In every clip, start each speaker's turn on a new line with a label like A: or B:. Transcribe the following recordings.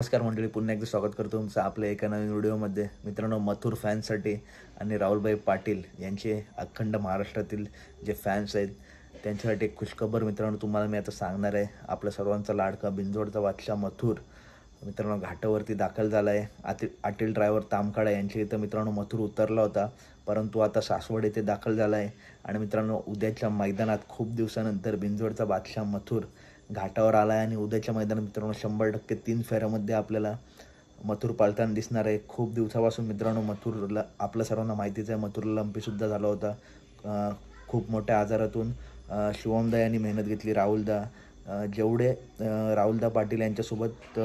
A: नमस्कार मंडळी, पुन्हा एकदा स्वागत करतो तुमचं आपल्या एका नवीन व्हिडिओमध्ये. मित्रांनो, मथुर फॅन्ससाठी आणि राहुलभाई पाटील यांचे अखंड महाराष्ट्रातील जे फॅन्स आहेत त्यांच्यासाठी एक खुशखबर मित्रांनो तुम्हाला मी आता सांगणार आहे. आपल्या सर्वांचा लाडका बिंजोडचा बादशाह मथुर मित्रांनो घाटावरती दाखल झाला आहे. आटील ड्रायव्हर तामखाडा यांच्या इथं मित्रांनो मथुर उतरला होता, परंतु आता सासवड येथे दाखल झाला आहे. आणि मित्रांनो, उद्याच्या मैदानात खूप दिवसानंतर बिंजोडचा बादशाह मथुर घाटावर आला आहे. आणि उद्याच्या मैदानात मित्रांनो 100% 3 फेऱ्यामध्ये आपल्याला मथुर पाळताना दिसणार आहे. खूप दिवसापासून मित्रांनो मथुरला आपल्या सर्वांना माहितीच आहे, मथुरला लंपीसुद्धा झाला होता. खूप मोठ्या आजारातून शिवमदा यांनी मेहनत घेतली. जेवढे राहुलदा पाटील यांच्यासोबत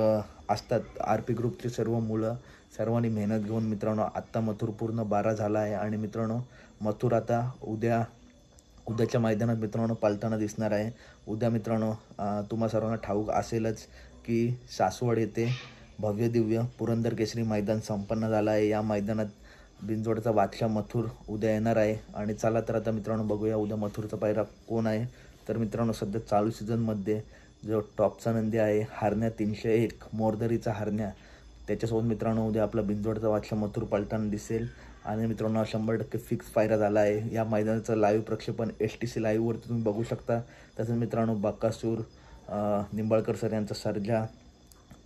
A: असतात, RP ग्रुपचे सर्व मुलं सर्वांनी मेहनत घेऊन मित्रांनो आत्ता मथुर पूर्ण 12 झाला आहे. आणि मित्रांनो, मथुर आता उद्याच्या मैदानात मित्रांनो पाळताना दिसणार आहे. उद्या मित्रांनो तुम्हा सर्वांना ठाऊक असेलच की सासवड येथे भव्य दिव्य पुरंदर केसरी मैदान संपन्न झालं आहे. या मैदानात बिंजोडचा बादशाह मथुर उद्या येणार आहे. आणि चला तर आता मित्रांनो बघूया उद्या मथुरचा पायरा कोण आहे. तर मित्रांनो, सध्या चालू सीझनमध्ये जो टॉपचा नंदी आहे हरण्या 301 मोरदरीचा हरण्या, त्याच्यासोबत मित्रांनो उद्या आपला बिंजोडचा बादशाह मथुर पळताना दिसेल. आणि मित्रांनो 100% फिक्स पायरा झाला आहे. या मैदानाचं लाईव्ह प्रक्षेपण STC लाईव्हवरती तुम्ही बघू शकता. तसंच मित्रांनो बकासूर, निंबाळकर सर यांचा सर्जा,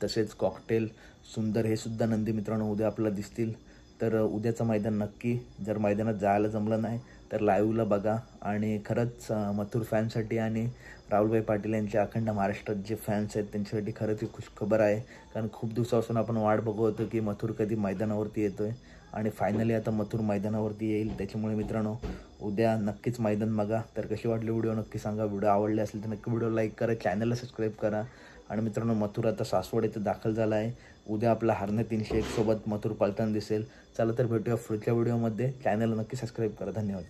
A: तसेच कॉकटेल, सुंदर हे सुद्धा नंदी मित्रांनो उद्या आपल्याला दिसतील. तर उद्याचं मैदान नक्की, जर मैदानात जायला जमलं नाही तर लाईव्हला बघा. आणि खरंच मथुर फॅनसाठी आणि राहुलभाई पाटील यांच्या अखंड महाराष्ट्रात जे फॅन्स आहेत त्यांच्यासाठी खरंच ही खुशखबर आहे. कारण खूप दिवसापासून आपण वाट बघत होतो की मथुर कधी मैदानावरती येतोय आणि फायनली आता मथुर मैदानावरती येईल. त्याच्यामुळे मित्रांनो उद्या नक्कीच मैदान बघा. तर कशी वाटली व्हिडिओ नक्की सांगा. व्हिडिओ आवडले असेल तर नक्की व्हिडिओ लाईक करा, चॅनलला सबस्क्राईब करा. आणि मित्रांनो, मथुर आता सासवड येथे दाखल झाला आहे. उद्या आपला हरण्या 301 सोबत मथुर पाळताना दिसेल. चला तर भेटूया पुढच्या व्हिडिओमध्ये. चॅनलला नक्की सबस्क्राईब करा. धन्यवाद.